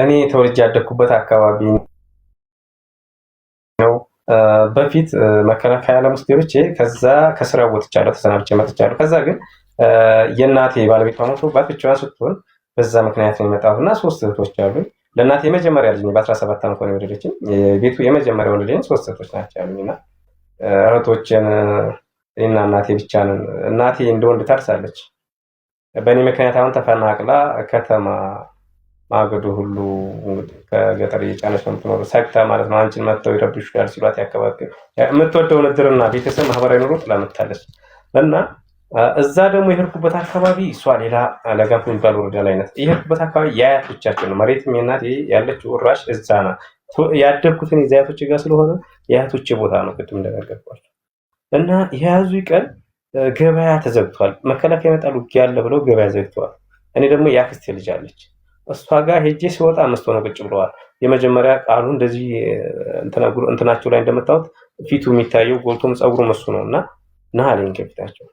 እኔ ተወልጄ ያደግኩበት አካባቢ ነው። በፊት መከላከያ ዓለም ውስጥ ገብቼ ከዛ ከስራ ወጥቻለሁ፣ ተሰናብቼ መጥቻለሁ። ከዛ ግን የእናቴ ባለቤቷ ሞቶባት ብቻዋን ስትሆን በዛ ምክንያት ነው የመጣሁት እና 3 እህቶች አሉኝ። ለእናቴ የመጀመሪያ ልጅ በ17 ዓመት ነው የወለደችኝ። የቤቱ የመጀመሪያ ልጅ 3 እህቶች ናቸው ያሉኝ እና እህቶችን እና እናቴ ብቻ ነን። እናቴ እንደ ወንድ ታርሳለች። በእኔ ምክንያት አሁን ተፈናቅላ ከተማ ማገዶ ሁሉ ከገጠር እየጫነች ነው የምትኖረው። ሰግታ ማለት ነው። አንቺን መጥተው ይረብሹሻል ሲሏት ያከባቢ የምትወደውን እድርና ቤተሰብ ማህበራዊ ኑሮ ጥላመታለች እና እዛ ደግሞ የሄድኩበት አካባቢ እሷ ሌላ ለጋንፎ የሚባል ወረዳ ላይ ናት። የሄድኩበት አካባቢ የአያቶቻችን ነው። መሬትም የእናቴ ያለችው ወራሽ እዛ ናት። ያደግኩትን የአያቶቼ ጋር ስለሆነ የአያቶቼ ቦታ ነው። ቅድም እንደነገርኳቸው እና የያዙ ቀን ገበያ ተዘግቷል። መከላከያ ይመጣሉ ያለ ብለው ገበያ ዘግተዋል። እኔ ደግሞ የአክስቴ ልጅ አለች። እሷ ጋር ሄጄ ሲወጣ 5 ሆነው ቁጭ ብለዋል። የመጀመሪያ ቃሉ እንደዚህ እንትናቸው ላይ እንደመጣሁት ፊቱ የሚታየው ጎልቶም ጸጉሩ መሱ ነውና ናሃለኝ ከፊታቸው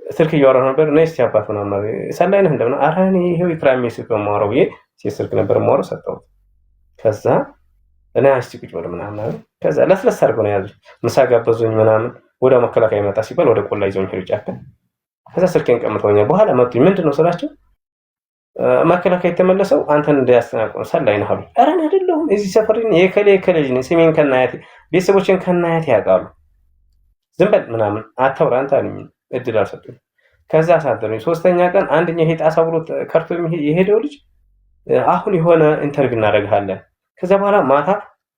ስልክ እያወራሁ ነበር። ነይ እስቲ አባት ምናምን ሰላይ ነህ እንደምን? ኧረ እኔ ይሄው ኢክራም ስልክ ነው የማወራው ብዬ ስልክ ነበር የማወራው ሰጠሁት። ከዛ እኔ እስቲ ቁጭ በል ምናምን አለ። ከዛ ለስለስ አድርገው ነው ያዙኝ። ምሳ ጋበዙኝ ምናምን። ወደ መከላከያ መጣ ሲባል ወደ ቆላ ይዘውኝ ሄዱ ጫካ። ከዛ ስልኬን ቀምተውኛል። በኋላ መጡኝ። ምንድነው ስላቸው መከላከያ የተመለሰው አንተን እንዳያስተናግዱ ነው ሰላይ ነህ አሉ። ኧረ እኔ አይደለሁም እዚህ ሰፈር የከሌ ልጅ ነኝ። ስሜን ከናያቴ ቤተሰቦቼን ከናያቴ ያውቃሉ። ዝም በል ምናምን አታውራ አንተ አሉኝ። እድል አልሰጡኝ። ከዛ አሳደሩኝ። 3ኛ ቀን አንደኛ ይሄ ጣሳ ብሎ ከርቶ የሄደው ልጅ አሁን የሆነ ኢንተርቪው እናደርግሃለን፣ ከዛ በኋላ ማታ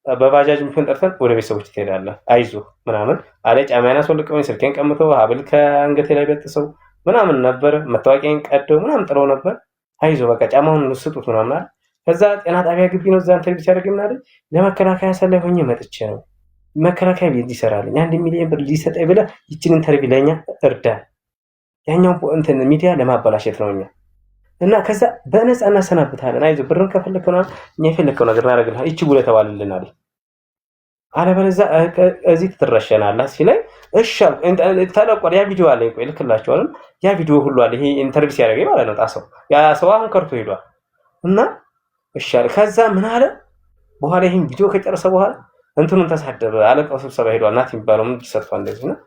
በባጃጅ ምክን ጠርተን ወደ ቤተሰቦች ትሄዳለህ፣ አይዞህ ምናምን አለ። ጫማዬን አስወልቀውኝ ስልኬን ቀምተው ሀብል ከአንገቴ ላይ በጥሰው ምናምን ነበር። መታወቂያን ቀደው ምናምን ጥለው ነበር። አይዞህ በቃ ጫማውን ስጡት ምናምን አለ። ከዛ ጤና ጣቢያ ግቢ ነው እዛ ኢንተርቪው ሲያደርግ ምናምን ለመከላከያ ሰላይ ሆኜ መጥቼ ነው መከላከያ ቤት ይሰራልኝ 1 ሚሊዮን ብር ሊሰጠኝ ብለህ ይችን ኢንተርቪው ለኛ እርዳ፣ ያኛው እንትን ሚዲያ ለማበላሸት ነውኛ እና ከዛ በነፃ እናሰናብታለን፣ አይዞህ ብርን ከፈለከው ነው እኛ የፈለከው ነገር እናደርግልሃለን፣ ይቺ ጉለ ተባልልን አለ። አለበለዚያ እዚህ ትረሸናለህ ሲለኝ እሺ አልኩ። ተለቋል ያ ቪዲዮ አለኝ። ቆይ ልክላችኋለሁ። ያ ቪዲዮ ሁሉ አለ። ይሄ ኢንተርቪው ሲያደርገኝ ማለት ነው። ጣሰው ያ ሰው አሁን ከርቶ ሄዷል እና እሺ አለ። ከዛ ምን አለ በኋላ ይሄን ቪዲዮ ከጨረሰ በኋላ እንትኑን ተሳደበ። አለቃው ስብሰባ ሄዷል። ናት የሚባለው ምን ተሰጥቷል እንደዚህ ነው።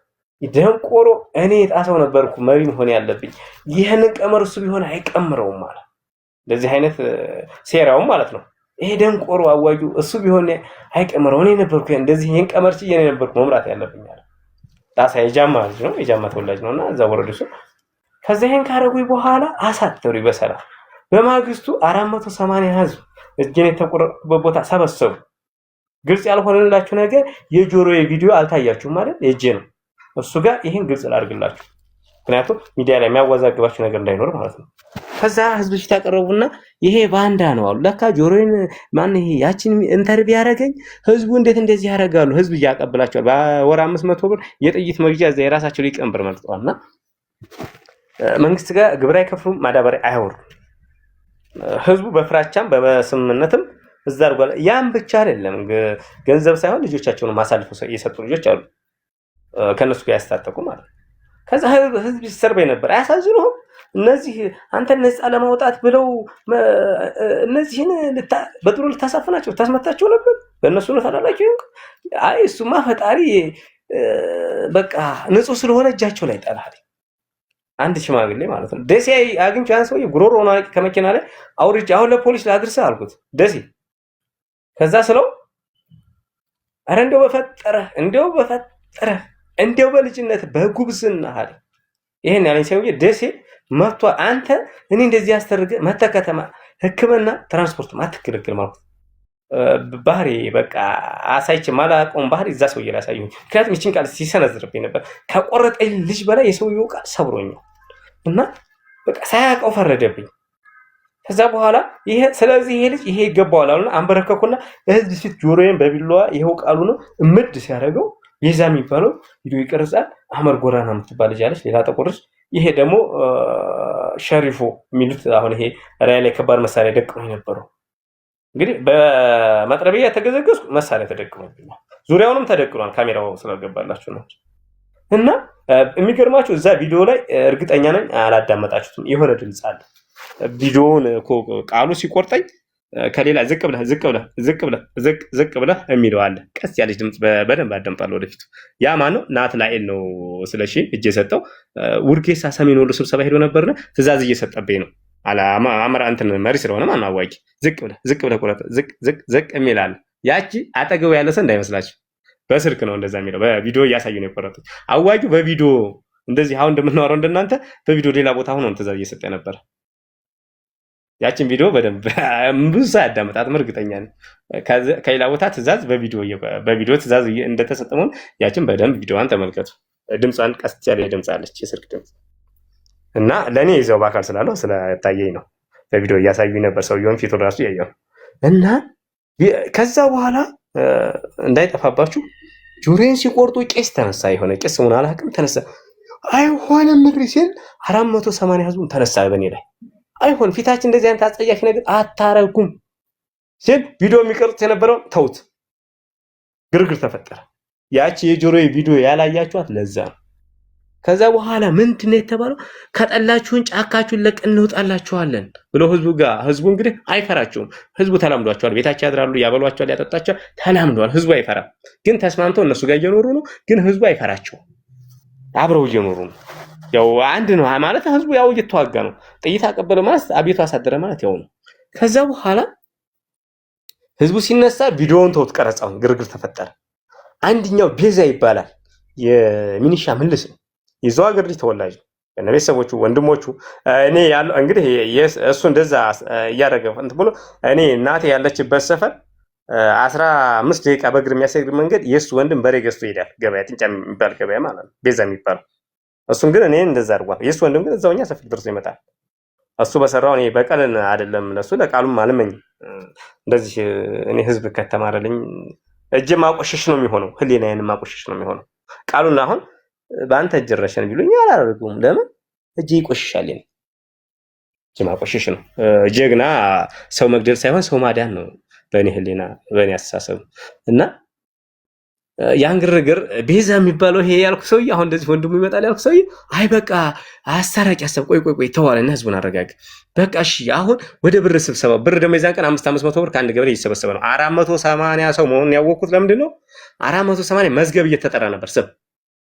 ደንቆሮ እኔ ጣሰው ነበርኩ መሪ መሆን ያለብኝ። ይሄንን ቀመር እሱ ቢሆን አይቀምረውም ማለት እንደዚህ አይነት ሴራው ማለት ነው። ይሄ ደንቆሮ አዋጁ እሱ ቢሆን አይቀምረው። እኔ ነበርኩ እንደዚህ ይሄን ቀመር ሲዬ እኔ ነበርኩ መምራት ያለብኝ አለ። ጣሳ የጃማ ልጅ ነው፣ የጃማ ተወላጅ ነውና እዛ ወረደሱ። ከዛ ይሄን ካረጉኝ በኋላ አሳተሩኝ በሰላም። በማግስቱ 480 ህዝብ እጄን የተቆረጠበት ቦታ ሰበሰቡ። ግልጽ ያልሆነላችሁ ነገር የጆሮዬ ቪዲዮ አልታያችሁም ማለት የእጄ ነው። እሱ ጋር ይሄን ግልጽ ላድርግላችሁ፣ ምክንያቱም ሚዲያ ላይ የሚያወዛግባችሁ ነገር እንዳይኖር ማለት ነው። ከዛ ህዝብ ፊት ያቀረቡና ይሄ ባንዳ ነው አሉ። ለካ ጆሮዬን ማን ይሄ ያቺን ኢንተርቪው ያደረገኝ ህዝቡ እንዴት እንደዚህ ያደርጋሉ? ህዝብ እያቀበላቸዋል። በወር 500 ብር የጥይት መግዣ እዛ የራሳቸው ሊቀንብር መርጠዋልና መንግስት ጋር ግብር አይከፍሉም፣ ማዳበሪያ አያወርዱም። ህዝቡ በፍራቻም በስምምነትም እዛ አድርጓል። ያን ብቻ አይደለም ገንዘብ ሳይሆን ልጆቻቸውን ማሳልፈው የሰጡ ልጆች አሉ ከነሱ ጋር ያስታጠቁ ማለት ነው። ከዛ ህዝብ ሲሰርበኝ ነበር። አያሳዝኑም? እነዚህ አንተን ነፃ ለማውጣት ብለው እነዚህን በጥሩ ልታሳፍናቸው ታስመታቸው ነበር። በእነሱ ነው ታላላችሁ። አይ እሱማ ፈጣሪ በቃ ንጹህ ስለሆነ እጃቸው ላይ ጠላል። አንድ ሽማግሌ ማለት ነው ደሴ አግኝቼ ያን ሰውዬ ጉሮሮውን ከመኪና ላይ አውርጄ አሁን ለፖሊስ ላድርሰህ አልኩት ደሴ። ከዛ ስለው አረ እንደው በፈጠረ እንደው በልጅነት በጉብዝና አለ። ይሄን ያለኝ ሰውዬ ደሴ መጥቶ አንተ እኔ እንደዚህ ያስተርገ መተከተማ ህክምና ትራንስፖርት ማትከለከል ማለት ባህሪ በቃ አሳይቼ ማላቆም ባህሪ እዛ ሰውዬ ላይ አሳየኝ። ምክንያቱም ይችን ቃል ሲሰነዝርብኝ ነበር። ከቆረጠኝ ልጅ በላይ የሰውዬው ቃል ሰብሮኛል እና በቃ ሳያውቀው ፈረደብኝ። ከዛ በኋላ ስለዚህ ይሄ ልጅ ይሄ ይገባዋል አሉና አንበረከኩና ህዝብ ፊት ጆሮዬን በቢላዋ ይሄው ቃሉ ነው እምድ ሲያደርገው የዛ የሚባለው ቪዲዮ ይቀርጻል። አህመድ ጎራና የምትባል ልጅ አለች፣ ሌላ ጥቁርሽ። ይሄ ደግሞ ሸሪፎ የሚሉት አሁን ይሄ ራያ ላይ ከባድ መሳሪያ ደቅኖ የነበረው እንግዲህ በመጥረቢያ ተገዘገዝኩ መሳሪያ ተደቅኖብኛል። ዙሪያውንም ተደቅኗል። ካሜራው ስለገባላችሁ ነው። እና የሚገርማችሁ እዛ ቪዲዮ ላይ እርግጠኛ ነኝ አላዳመጣችሁትም። የሆነ ድምጽ አለ ቪዲዮውን ቃሉ ሲቆርጠኝ ከሌላ ዝቅ ብለህ የሚለው አለ። ቀስ ያለች ድምፅ በደንብ አዳምጣለሁ ወደፊቱ። ያ ማን ነው? ናትናኤል ነው ስለሺ እጅ የሰጠው። ውርጌሳ ሰሜን ወሎ ስብሰባ ሄዶ ነበርና ትእዛዝ እየሰጠብኝ ነው አማራ እንትን መሪ ስለሆነ ማን አዋቂ ዝቅ ብለህ ቁረጥ ዝቅ የሚል አለ። ያቺ አጠገቡ ያለ ሰው እንዳይመስላችሁ በስልክ ነው እንደዛ የሚለው። በቪዲዮ እያሳዩ ነው የቆረጡት። አዋቂው በቪዲዮ እንደዚህ አሁን እንደምናወራው እንደናንተ በቪዲዮ ሌላ ቦታ ሆኖ ትእዛዝ እየሰጠ ነበር። ያችን ቪዲዮ በደንብ ብዙ ሰው ያዳመጣትም እርግጠኛ ነኝ። ከሌላ ቦታ ትእዛዝ በቪዲዮ ትእዛዝ እንደተሰጠመው ያችን በደንብ ቪዲዮዋን ተመልከቱ። ድምጿን ቀስ ያለ ድምፅ አለች፣ የስልክ ድምፅ እና ለእኔ ይዘው በአካል ስላለው ስለታየኝ ነው። በቪዲዮ እያሳዩኝ ነበር። ሰውየውን ፊቱ ራሱ ያየው እና ከዛ በኋላ እንዳይጠፋባችሁ ጆሮዬን ሲቆርጡ ቄስ ተነሳ። የሆነ ቄስ ምን አላውቅም ተነሳ። አይሆንም ምሪ ሲል 480 ህዝቡን ተነሳ በእኔ ላይ። አይሆን ፊታችን እንደዚህ አይነት አጸያፊ ነገር አታረጉም ሲል ቪዲዮ የሚቀርጽ የነበረው ተውት፣ ግርግር ተፈጠረ። ያቺ የጆሮዬ ቪዲዮ ያላያችኋት ለዛ ነው። ከዛ በኋላ ምንድነው የተባለው? ከጠላችሁን ጫካችሁን ለቀን እንወጣላችኋለን ብሎ ህዝቡ እንግዲህ አይፈራቸውም። ህዝቡ ተላምዷቸዋል። ቤታቸው ያድራሉ፣ ያበሏቸዋል፣ ያጠጣቸዋል። ተላምዷል። ህዝቡ አይፈራም። ግን ተስማምተው እነሱ ጋር እየኖሩ ነው። ግን ህዝቡ አይፈራቸውም። አብረው እየኖሩ ነው። ያው አንድ ነው ማለት ህዝቡ ያው እየተዋጋ ነው። ጥይት አቀበለ ማለት አቤቱ አሳደረ ማለት ያው ነው። ከዛ በኋላ ህዝቡ ሲነሳ ቪዲዮውን ተውት፣ ቀረጻውን ግርግር ተፈጠረ። አንድኛው ቤዛ ይባላል የሚኒሻ ምልስ ነው። የዛው ሀገር ልጅ ተወላጅ ነው። ቤተሰቦቹ ወንድሞቹ እኔ ያለው እንግዲህ እሱ እንደዛ እያደረገ እንትን ብሎ እኔ እናቴ ያለችበት ሰፈር 15 ደቂቃ በእግር የሚያስሄድ መንገድ የሱ ወንድም በሬ ገዝቶ ይሄዳል። ገበያ ጥንጫ የሚባል ገበያ ማለት ነው፣ ቤዛ የሚባለው። እሱም ግን እኔ እንደዛ አድርጓል። የሱ ወንድም ግን እዛውኛ ሰፈር ድረስ ይመጣል። እሱ በሰራው እኔ በቀልን አይደለም ለሱ ለቃሉም አልመኝም። እንደዚህ እኔ ህዝብ ከተማረልኝ እጄ ማቆሸሽ ነው የሚሆነው፣ ህሊናዬን ማቆሸሽ ነው የሚሆነው። ቃሉን አሁን በአንተ እጅ ረሸን ቢሉኝ አላደርገውም። ለምን እጄ ይቆሽሻል? እጄ ማቆሸሽ ነው። ጀግና ሰው መግደል ሳይሆን ሰው ማዳን ነው በእኔ ህሊና፣ በእኔ አስተሳሰብ እና ያን ግርግር ቤዛ የሚባለው ይሄ ያልኩ ሰውዬ አሁን እንደዚህ ወንድሙ ይመጣል ያልኩ ሰውዬ አይ በቃ አስታራቂ ሐሳብ ቆይ ተዋለና ህዝቡን አረጋግ በቃ እሺ። አሁን ወደ ብር ስብሰባ ብር ደግሞ የዛን ቀን 500 ብር ከአንድ ገበሬ እየተሰበሰበ ነው። 480 ሰው መሆኑን ያወቅኩት ለምንድን ነው? 480 መዝገብ እየተጠራ ነበር ስም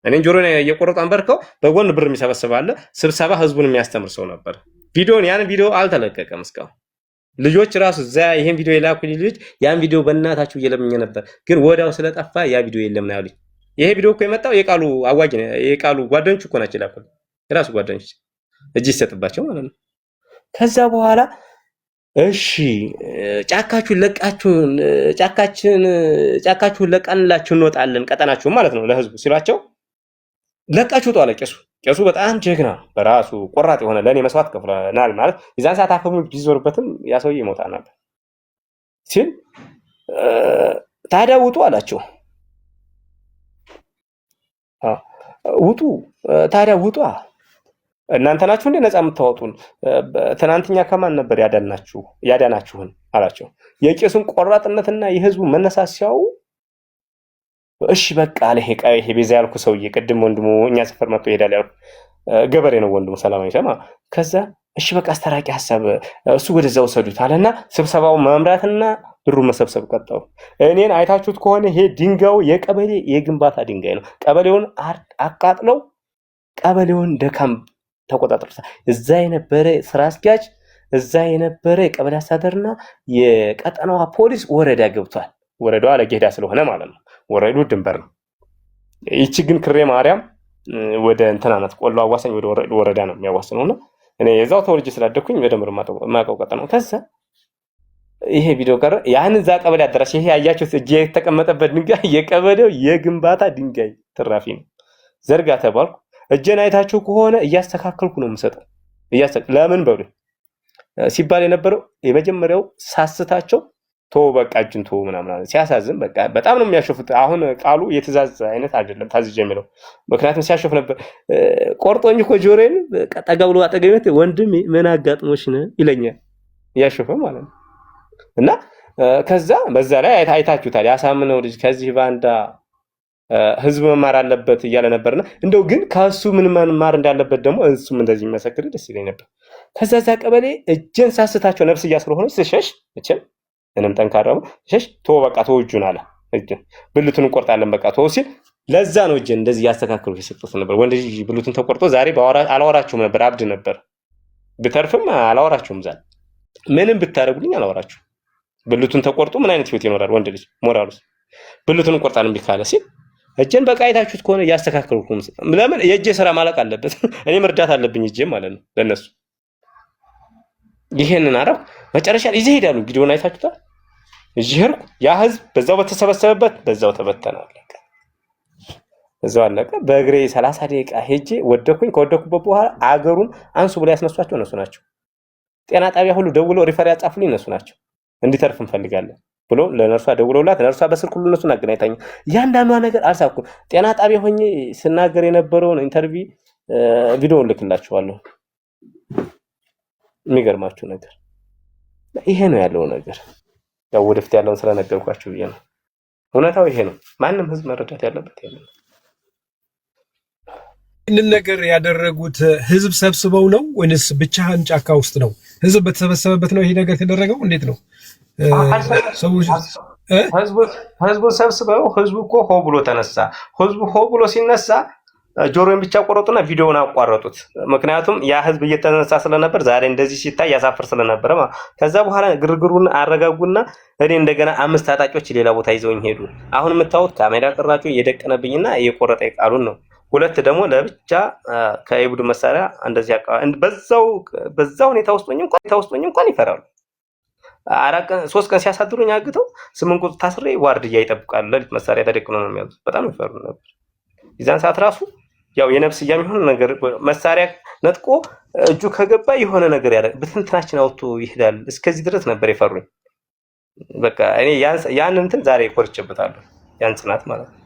እኔን ጆሮን እየቆረጡ አንበርከው በጎን ብር የሚሰበስብ አለ። ስብሰባ ህዝቡን የሚያስተምር ሰው ነበር። ያን ቪዲዮ አልተለቀቀም እስካሁን። ልጆች ራሱ እዛ ይሄን ቪዲዮ የላኩልኝ ልጆች ያን ቪዲዮ በእናታችሁ እየለምኘ ነበር፣ ግን ወዳው ስለጠፋ ያ ቪዲዮ የለም ነው ያሉኝ። ይሄ ቪዲዮ እኮ የመጣው የቃሉ አዋጅ ነው። የቃሉ ጓደኞች እኮ ናቸው የላኩልኝ፣ የራሱ ጓደኞች እጅ ይሰጥባቸው ማለት ነው። ከዛ በኋላ እሺ ጫካችሁን ለቀንላችሁ እንወጣለን ቀጠናችሁን ማለት ነው ለህዝቡ ሲሏቸው ለቃችሁ ተዋለ። ቄሱ በጣም ጀግና በራሱ ቆራጥ የሆነ ለኔ መስዋዕት ከፍለናል ማለት የዛን ሰዓት አፈሙ ቢዞርበትም ያ ሰውዬ ይሞታ ነበር ሲል ታዲያ ውጡ አላቸው። ታዲያ ውጡ እናንተ ናችሁ እንደ ነፃ የምታወጡን? ትናንትኛ ከማን ነበር ያዳናችሁን አላቸው። የቄሱን ቆራጥነትና የህዝቡ መነሳት ሲያዩ እሺ በቃ አለ። ይሄ ቤዛ ያልኩ ሰውዬ ቅድም ወንድሙ እኛ ሰፈር መጥቶ ይሄዳል ያልኩ ገበሬ ነው ወንድሙ ሰላማዊ ሰማ። ከዛ እሺ በቃ አስተራቂ ሐሳብ እሱ ወደዛ ወሰዱት አለና ስብሰባው መምራትና ብሩ መሰብሰብ ቀጠው። እኔን አይታችሁት ከሆነ ይሄ ድንጋዩ የቀበሌ የግንባታ ድንጋይ ነው። ቀበሌውን አቃጥለው ቀበሌውን ደካም ተቆጣጥረውታል። እዛ የነበረ ስራ አስኪያጅ፣ እዛ የነበረ የቀበሌ አስተዳደርና የቀጠናዋ ፖሊስ ወረዳ ገብቷል። ወረዳዋ ለጌዳ ስለሆነ ማለት ነው። ወረዱ ድንበር ነው። ይቺ ግን ክሬ ማርያም ወደ እንትናናት ቆሎ አዋሳኝ ወደ ወረዳ ነው የሚያዋስነውና እኔ የዛው ተወልጄ ስላደኩኝ በደምር ማቀው ቀጠናው። ከዛ ይሄ ቪዲዮ ቀረ። ያን እዛ ቀበሌ አደራሽ ይሄ ያያችሁት እጄ የተቀመጠበት ድንጋይ የቀበሌው የግንባታ ድንጋይ ትራፊ ነው። ዘርጋ ተባልኩ። እጄን አይታችሁ ከሆነ እያስተካከልኩ ነው የምሰጠው። ለምን በሉ ሲባል የነበረው የመጀመሪያው ሳስታቸው በቃ እጅን ምናምን ሲያሳዝን በቃ በጣም ነው የሚያሸፉት። አሁን ቃሉ የትእዛዝ አይነት አይደለም ታዝዤ የሚለው ምክንያቱም ሲያሸፍ ነበር። ቆርጦኝ እኮ ጆሮዬን ጠጋ ብሎ አጠገቤት ወንድም ምን አጋጥሞሽ ነው ይለኛል እያሸፈ ማለት ነው። እና ከዛ በዛ ላይ አይታችሁታል። ያሳምነው ልጅ ከዚህ ባንዳ ህዝብ መማር አለበት እያለ ነበርና እንደው ግን ከሱ ምን መማር እንዳለበት ደግሞ እሱም እንደዚህ መሰክር ደስ ይለኝ ነበር። ከዛ ቀበሌ እጄን ሳስታቸው ነፍስ ስለሆነ ስሸሽ እቺን ምንም ጠንካራው ሸሽ ቶ በቃ ተወጁን አለ እጅን ብልቱን እንቆርጣለን በቃ ተው ሲል ለዛ ነው እጅን እንደዚህ ያስተካክሉ ይሰጡት ነበር። ወንድ ልጅ ብልቱን ተቆርጦ ዛሬ አላወራችሁም ነበር፣ አብድ ነበር። ብተርፍም አላወራችሁም፣ ዛሬ ምንም ብታረጉልኝ አላወራችሁም። ብልቱን ተቆርጦ ምን አይነት ህይወት ይኖራል ወንድ ልጅ? ሞራሉስ ብልቱን እንቆርጣለን ቢካለ ሲል እጄን በቃ አይታችሁት ከሆነ ያስተካክሉኩ። ለምን የእጄ ስራ ማለቅ አለበት፣ እኔ መርዳት አለብኝ እጄ ማለት ነው ለነሱ። ይሄንን አረብ መጨረሻ ይዘህ ሄዳሉ። ቪዲዮውን አይታችሁታል። እዚህ ሄርኩ ያ ህዝብ በዛው በተሰበሰበበት በዛው ተበተነ፣ አለቀ። በዛው አለቀ። በእግሬ 30 ደቂቃ ሄጄ ወደኩኝ። ከወደኩበት በኋላ አገሩን አንሱ ብለው ያስነሷቸው እነሱ ናቸው። ጤና ጣቢያ ሁሉ ደውለው ሪፈር ያጻፉልኝ እነሱ ናቸው። እንዲተርፍ እንፈልጋለን ብሎ ለነርሷ ደውለውላት ነርሷ በስልክ ሁሉ እነሱን አገናኝታኝ ያንዳንዷ ነገር አልሳኩም። ጤና ጣቢያ ሆኜ ስናገር የነበረውን ኢንተርቪው ቪዲዮውን ልክላችኋለሁ። የሚገርማችሁ ነገር ይሄ ነው ያለው ነገር። ያው ወደፊት ያለውን ስለነገርኳችሁ ብዬ ነው። እውነታው ይሄ ነው። ማንም ህዝብ መረዳት ያለበት ይሄ ነው። ይህንን ነገር ያደረጉት ህዝብ ሰብስበው ነው ወይንስ ብቻህን ጫካ ውስጥ ነው? ህዝብ በተሰበሰበበት ነው ይሄ ነገር የተደረገው? እንዴት ነው? ህዝቡ ሰብስበው ህዝቡ እኮ ሆ ብሎ ተነሳ። ህዝቡ ሆ ብሎ ሲነሳ ጆሮን ብቻ ቆረጡና ቪዲዮውን አቋረጡት። ምክንያቱም ያ ህዝብ እየተነሳ ስለነበር ዛሬ እንደዚህ ሲታይ ያሳፍር ስለነበር ከዛ በኋላ ግርግሩን አረጋጉና እኔ እንደገና 5 ታጣቂዎች ሌላ ቦታ ይዘውኝ ሄዱ። አሁን የምታዩት ካሜራ ቅራጩ እየደቀነብኝና እየቆረጠ ቃሉን ነው። ሁለት ደግሞ ለብቻ ከኢብዱ መሳሪያ እንደዚህ በዛው ሁኔታ ውስጥ እንኳን ይፈራሉ። 3 ቀን ሲያሳድሩኝ አግተው 8 ቁጥር ታስሬ ዋርድያ ይጠብቃሉ። ለሊት መሳሪያ ተደቅኖ ነው የሚያዙት። በጣም ይፈሩ ነበር። ይዛን ሰዓት ራሱ ያው የነፍስ የሚሆን ነገር መሳሪያ ነጥቆ እጁ ከገባ የሆነ ነገር ያደርግ በትንትናችን አውጥቶ ይሄዳል። እስከዚህ ድረስ ነበር የፈሩኝ። በቃ እኔ ያን እንትን ዛሬ ቆርጬበታለሁ። ያን ጽናት ማለት ነው።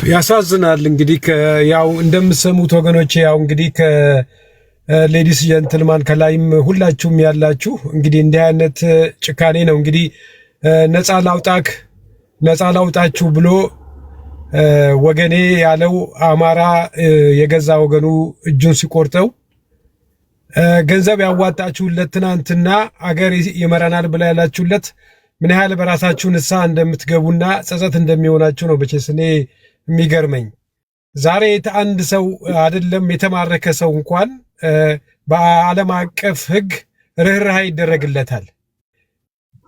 ያሳዝናል። እንግዲህ ያው እንደምትሰሙት ወገኖቼ፣ ያው እንግዲህ ሌዲስ ጀንትልማን ከላይም ሁላችሁም ያላችሁ እንግዲህ እንዲህ አይነት ጭካኔ ነው እንግዲህ ነፃ ላውጣችሁ ብሎ ወገኔ ያለው አማራ የገዛ ወገኑ እጁን ሲቆርጠው ገንዘብ ያዋጣችሁለት ትናንትና አገር ይመራናል ብላ ያላችሁለት ምን ያህል በራሳችሁ ንስሐ እንደምትገቡና ጸጸት እንደሚሆናችሁ ነው በቸስ እኔ የሚገርመኝ። ዛሬ አንድ ሰው አይደለም የተማረከ ሰው እንኳን በዓለም አቀፍ ሕግ ርህራሄ ይደረግለታል።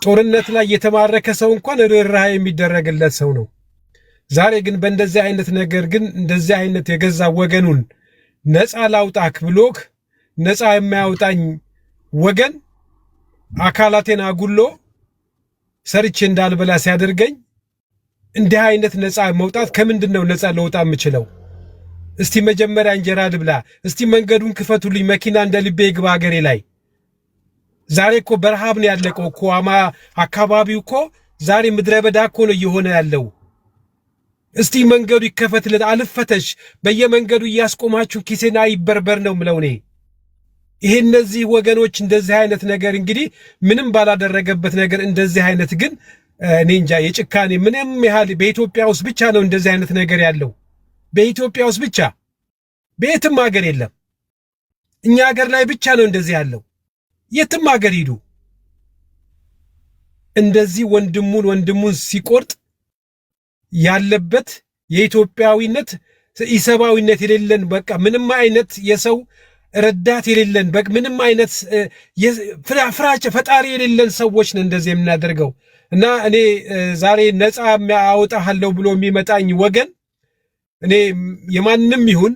ጦርነት ላይ የተማረከ ሰው እንኳን ርህራሄ የሚደረግለት ሰው ነው። ዛሬ ግን በእንደዚህ አይነት ነገር ግን እንደዚህ አይነት የገዛ ወገኑን ነፃ ላውጣክ ብሎክ ነፃ የማያውጣኝ ወገን አካላቴን አጉሎ ሰርቼ እንዳልበላ ሲያደርገኝ እንዲህ አይነት ነፃ መውጣት ከምንድን ነው ነፃ ለውጣ የምችለው? እስቲ መጀመሪያ እንጀራ ልብላ፣ እስቲ መንገዱን ክፈቱልኝ፣ መኪና እንደ ልቤ ይግባ ሀገሬ ላይ። ዛሬ እኮ በረሃብ ነው ያለቀው እኮ አካባቢው እኮ ዛሬ ምድረ በዳ እኮ ነው እየሆነ ያለው። እስቲ መንገዱ ይከፈትለት፣ አልፈተሽ በየመንገዱ እያስቆማችሁ ኪሴና ይበርበር ነው ምለው እኔ። ይሄ እነዚህ ወገኖች እንደዚህ አይነት ነገር እንግዲህ ምንም ባላደረገበት ነገር እንደዚህ አይነት ግን እኔ እንጃ የጭካኔ ምንም ያህል በኢትዮጵያ ውስጥ ብቻ ነው እንደዚህ አይነት ነገር ያለው። በኢትዮጵያ ውስጥ ብቻ፣ በየትም ሀገር የለም። እኛ ሀገር ላይ ብቻ ነው እንደዚህ ያለው። የትም ሀገር ሂዱ እንደዚህ ወንድሙን ሲቆርጥ ያለበት የኢትዮጵያዊነት ኢሰባዊነት የሌለን በቃ ምንም አይነት የሰው ረዳት የሌለን በቃ ምንም አይነት ፍራቻ ፈጣሪ የሌለን ሰዎች ነው እንደዚህ የምናደርገው። እና እኔ ዛሬ ነፃ አወጣሃለሁ ብሎ የሚመጣኝ ወገን እኔ የማንም ይሁን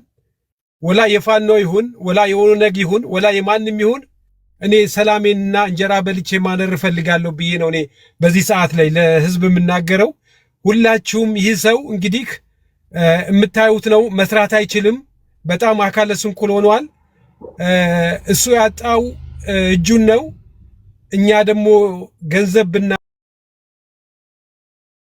ወላ የፋኖ ይሁን ወላ የኦነግ ይሁን ወላ የማንም ይሁን እኔ ሰላሜንና እንጀራ በልቼ ማነር እፈልጋለሁ ብዬ ነው እኔ በዚህ ሰዓት ላይ ለህዝብ የምናገረው። ሁላችሁም ይህ ሰው እንግዲህ የምታዩት ነው፣ መስራት አይችልም፣ በጣም አካለ ስንኩል ሆኗል። እሱ ያጣው እጁን ነው። እኛ ደግሞ ገንዘብ